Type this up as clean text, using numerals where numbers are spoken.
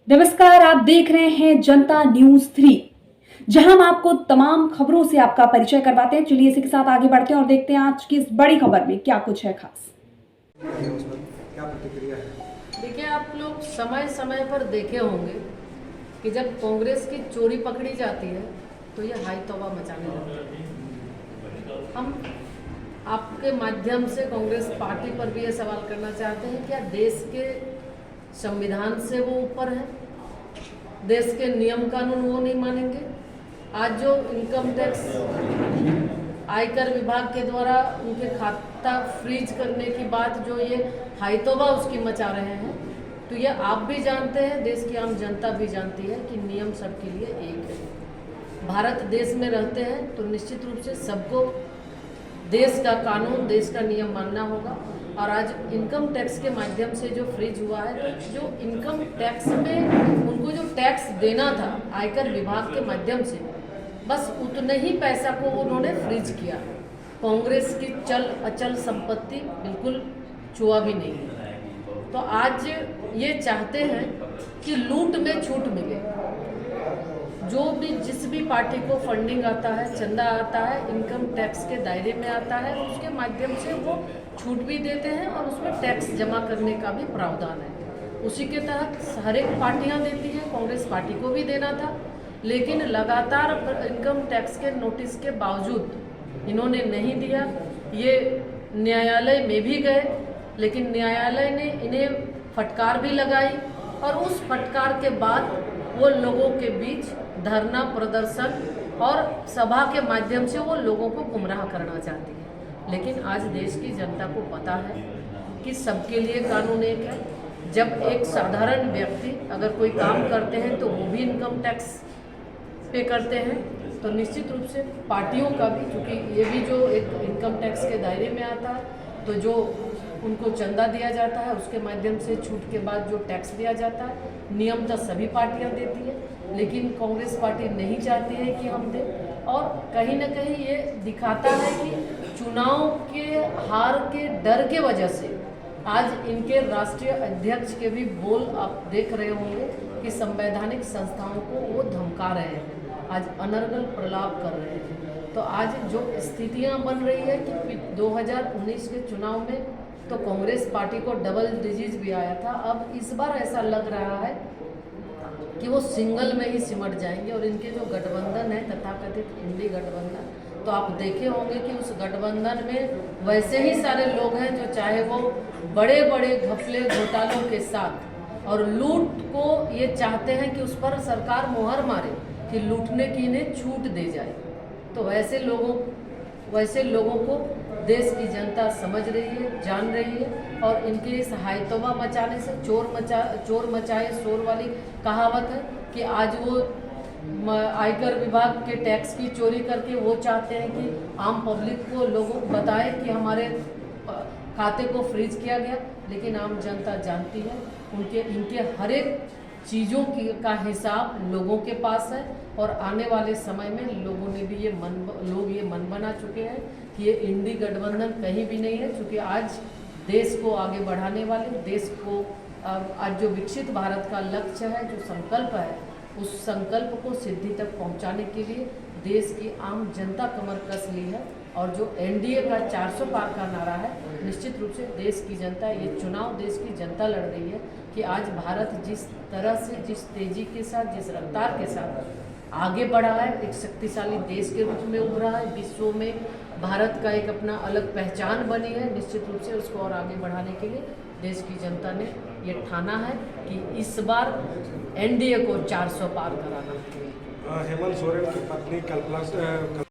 नमस्कार, आप देख रहे हैं जनता न्यूज 3, जहां हम आपको तमाम खबरों से आपका परिचय करवाते हैं। चलिए इसी के साथ आगे बढ़ते हैं और देखते हैं आज की इस बड़ी खबर में क्या कुछ है खास। क्या प्रतिक्रिया है? देखिए, आप लोग समय समय पर देखे होंगे कि जब कांग्रेस की चोरी पकड़ी जाती है तो ये हाई तौबा मचाने लगते हैं। हम आपके माध्यम से कांग्रेस पार्टी पर भी ये सवाल करना चाहते हैं, क्या देश के संविधान से वो ऊपर है? देश के नियम कानून वो नहीं मानेंगे? आज जो इनकम टैक्स आयकर विभाग के द्वारा उनके खाता फ्रीज करने की बात जो ये हाई तौबा उसकी मचा रहे हैं, तो ये आप भी जानते हैं, देश की आम जनता भी जानती है कि नियम सबके लिए एक है। भारत देश में रहते हैं तो निश्चित रूप से सबको देश का कानून, देश का नियम मानना होगा। और आज इनकम टैक्स के माध्यम से जो फ्रीज हुआ है, तो जो इनकम टैक्स में उनको जो टैक्स देना था आयकर विभाग के माध्यम से, बस उतने ही पैसा को उन्होंने फ्रीज किया। कांग्रेस की चल अचल संपत्ति बिल्कुल छुआ भी नहीं है। तो आज ये चाहते हैं कि लूट में छूट मिले। जो भी जिस भी पार्टी को फंडिंग आता है, चंदा आता है, इनकम टैक्स के दायरे में आता है, उसके माध्यम से वो छूट भी देते हैं और उसमें टैक्स जमा करने का भी प्रावधान है। उसी के तहत हर एक पार्टियां देती हैं, कांग्रेस पार्टी को भी देना था, लेकिन लगातार इनकम टैक्स के नोटिस के बावजूद इन्होंने नहीं दिया। ये न्यायालय में भी गए, लेकिन न्यायालय ने इन्हें फटकार भी लगाई और उस फटकार के बाद वो लोगों के बीच धरना प्रदर्शन और सभा के माध्यम से वो लोगों को गुमराह करना चाहती है। लेकिन आज देश की जनता को पता है कि सबके लिए कानून एक है। जब एक साधारण व्यक्ति अगर कोई काम करते हैं तो वो भी इनकम टैक्स पे करते हैं, तो निश्चित रूप से पार्टियों का भी, क्योंकि ये भी जो एक इनकम टैक्स के दायरे में आता है, तो जो उनको चंदा दिया जाता है उसके माध्यम से छूट के बाद जो टैक्स दिया जाता है, नियम तो सभी पार्टियां देती है, लेकिन कांग्रेस पार्टी नहीं चाहती है कि हम दें। और कहीं ना कहीं ये दिखाता है कि चुनाव के हार के डर के वजह से आज इनके राष्ट्रीय अध्यक्ष के भी बोल आप देख रहे होंगे कि संवैधानिक संस्थाओं को वो धमका रहे हैं, आज अनर्गल प्रलाप कर रहे हैं। तो आज जो स्थितियां बन रही है कि 2019 के चुनाव में तो कांग्रेस पार्टी को डबल डिजिट भी आया था, अब इस बार ऐसा लग रहा है कि वो सिंगल में ही सिमट जाएंगे। और इनके जो गठबंधन है, तथाकथित इंडी गठबंधन, तो आप देखे होंगे कि उस गठबंधन में वैसे ही सारे लोग हैं जो चाहे वो बड़े बड़े घपले घोटालों के साथ और लूट को ये चाहते हैं कि उस पर सरकार मोहर मारे कि लूटने की इन्हें छूट दे जाए। तो वैसे लोगों को देश की जनता समझ रही है, जान रही है। और इनके इस हाईतौबा मचाने से चोर मचाए शोर वाली कहावत है कि आज वो आयकर विभाग के टैक्स की चोरी करके वो चाहते हैं कि आम पब्लिक को लोगों को बताए कि हमारे खाते को फ्रीज किया गया, लेकिन आम जनता जानती है इनके हर एक चीज़ों का हिसाब लोगों के पास है। और आने वाले समय में लोगों ने भी ये मन बना चुके हैं कि ये इंडी गठबंधन कहीं भी नहीं है, क्योंकि आज देश को आगे बढ़ाने वाले, देश को आज जो विकसित भारत का लक्ष्य है, जो संकल्प है, उस संकल्प को सिद्धि तक पहुंचाने के लिए देश की आम जनता कमर कस ली है। और जो एनडीए का 400 पार का नारा है, निश्चित रूप से देश की जनता, ये चुनाव देश की जनता लड़ रही है कि आज भारत जिस तरह से, जिस तेजी के साथ, जिस रफ्तार के साथ आगे बढ़ा है, एक शक्तिशाली देश के रूप में उभरा है, विश्व में भारत का एक अपना अलग पहचान बनी है। निश्चित रूप से उसको और आगे बढ़ाने के लिए देश की जनता ने ये ठाना है कि इस बार एनडीए को 400 पार कराना है। हेमंत सोरेन की पत्नी कल्पना